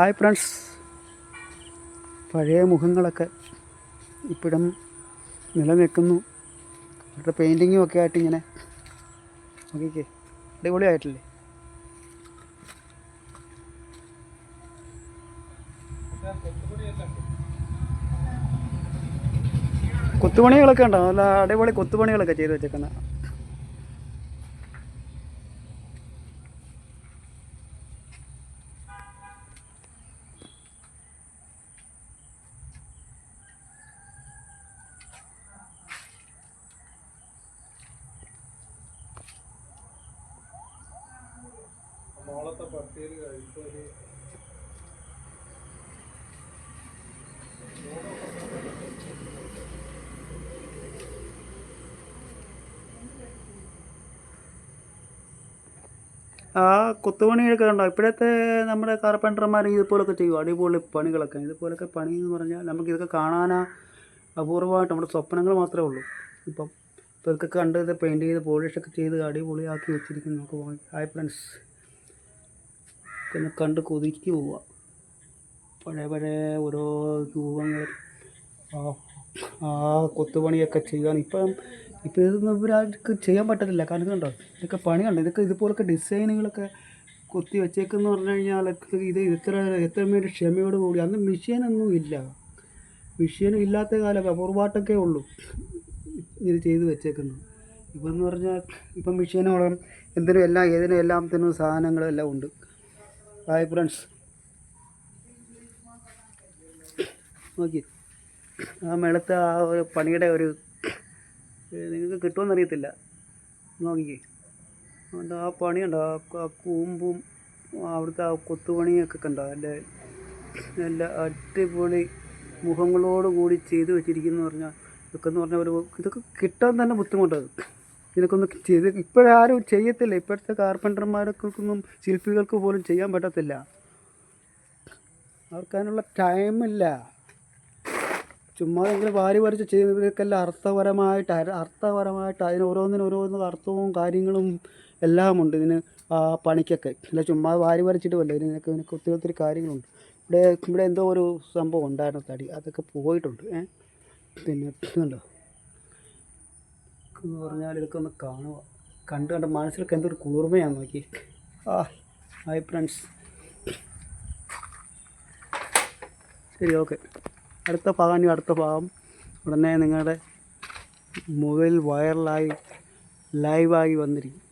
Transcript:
Hi friends, പഴയ മുഖങ്ങളൊക്കെ ഇപ്പോഴും നിലനിൽക്കുന്നു. അവരുടെ പെയിൻറ്റിങ്ങും ഒക്കെ ആയിട്ട് ഇങ്ങനെ നോക്കിക്കേ, അടിപൊളിയായിട്ടില്ലേ? കൊത്തുപണികളൊക്കെ ഉണ്ടോ? നല്ല അടിപൊളി കൊത്തുപണികളൊക്കെ ചെയ്ത് വെച്ചേക്കുന്നത്. ആ കൊത്തുപണിയൊക്കെ ഉണ്ടോ? ഇപ്പോഴത്തെ നമ്മുടെ കാർപ്പൻറ്റർമാർ ഇതുപോലൊക്കെ ചെയ്യും, അടിപൊളി പണികളൊക്കെ. ഇതുപോലൊക്കെ പണി എന്ന് പറഞ്ഞാൽ നമുക്കിതൊക്കെ കാണാനാ അപൂർവമായിട്ട് നമ്മുടെ സ്വപ്നങ്ങൾ മാത്രമേ ഉള്ളൂ. ഇപ്പം ഇതൊക്കെ കണ്ട് ഇത് പെയിൻറ്റ് ചെയ്ത് പോളിഷൊക്കെ ചെയ്ത് അടിപൊളിയാക്കി വെച്ചിരിക്കുന്നു. നമുക്ക് ഹായ് ഫ്രണ്ട്സ്, പിന്നെ കണ്ട് കൊതിക്ക് പോവുക. പഴയ ഓരോ രൂപങ്ങൾ, ആ കൊത്തുപണിയൊക്കെ ചെയ്യാൻ ഇപ്പം ഇതൊന്നും ഇവരാൾക്ക് ചെയ്യാൻ പറ്റത്തില്ല. കാരണം കണ്ടോ, ഇതൊക്കെ പണിയുണ്ട്. ഇതുപോലൊക്കെ ഡിസൈനുകളൊക്കെ കൊത്തി വെച്ചേക്കെന്ന് പറഞ്ഞു കഴിഞ്ഞാൽ ഇത് എത്ര വേണ്ടി ക്ഷമയോട് കൂടി. അന്ന് മെഷീനൊന്നും ഇല്ല, മെഷീനും ഇല്ലാത്ത കാലം അപൂർവമായിട്ടൊക്കെ ഉള്ളൂ ഇത് ചെയ്ത് വെച്ചേക്കുന്നു. ഇപ്പം എന്ന് പറഞ്ഞാൽ ഇപ്പം മെഷീനോളം എന്തിനും ഏതിനും എല്ലാത്തിനും സാധനങ്ങളെല്ലാം ഉണ്ട്. ഹായ് ഫ്രണ്ട്സ്, നോക്കി ആ മേളത്തെ ആ ഒരു പണിയുടെ ഒരു നിങ്ങൾക്ക് കിട്ടുമെന്നറിയത്തില്ല. നോക്കിക്കേ, അതുകൊണ്ട് ആ പണിയുണ്ടോ, ആ കൂമ്പും അവിടുത്തെ ആ കൊത്തുപണിയൊക്കെ കണ്ടോ, നല്ല അടിപൊളി മുഖങ്ങളോട് കൂടി ചെയ്ത് വെച്ചിരിക്കുന്നു പറഞ്ഞാൽ ഇതൊക്കെ കിട്ടാൻ തന്നെ ബുദ്ധിമുട്ടത്. ഇതൊക്കെ ഒന്ന് ചെയ്ത് ഇപ്പോഴാരും ചെയ്യത്തില്ല. ഇപ്പോഴത്തെ കാർപ്പൻറ്റർമാർക്കൊന്നും ശില്പികൾക്ക് പോലും ചെയ്യാൻ പറ്റത്തില്ല. അവർക്കതിനുള്ള ടൈമില്ല. ചുമ്മാ എങ്കിലും വാരി വരച്ച് ചെയ്യുന്നതൊക്കെല്ലാം അർത്ഥപരമായിട്ട് അതിന് ഓരോന്നിനും അർത്ഥവും കാര്യങ്ങളും എല്ലാം ഉണ്ട് ഇതിന്. ആ പണിക്കൊക്കെ അല്ല ചുമ്മാ വാരി വരച്ചിട്ടുമല്ല, ഇതിനൊക്കെ ഒത്തിരി കാര്യങ്ങളുണ്ട്. ഇവിടെ എന്തോ ഒരു സംഭവം ഉണ്ടായിരുന്നു, തടി, അതൊക്കെ പോയിട്ടുണ്ട്. പിന്നെ ഇതുണ്ടോ എന്ന് പറഞ്ഞാൽ ഇതൊക്കെ ഒന്ന് കാണുക, കണ്ട് മനസ്സിലൊക്കെ എന്തൊരു കുളിർമയാണ്. നോക്കി ഹായ് ഫ്രണ്ട്സ്, ശരി, ഓക്കെ. അടുത്ത ഭാഗം ഉടനെ നിങ്ങളുടെ മൊബൈൽ ലൈവായി വന്നിരിക്കും.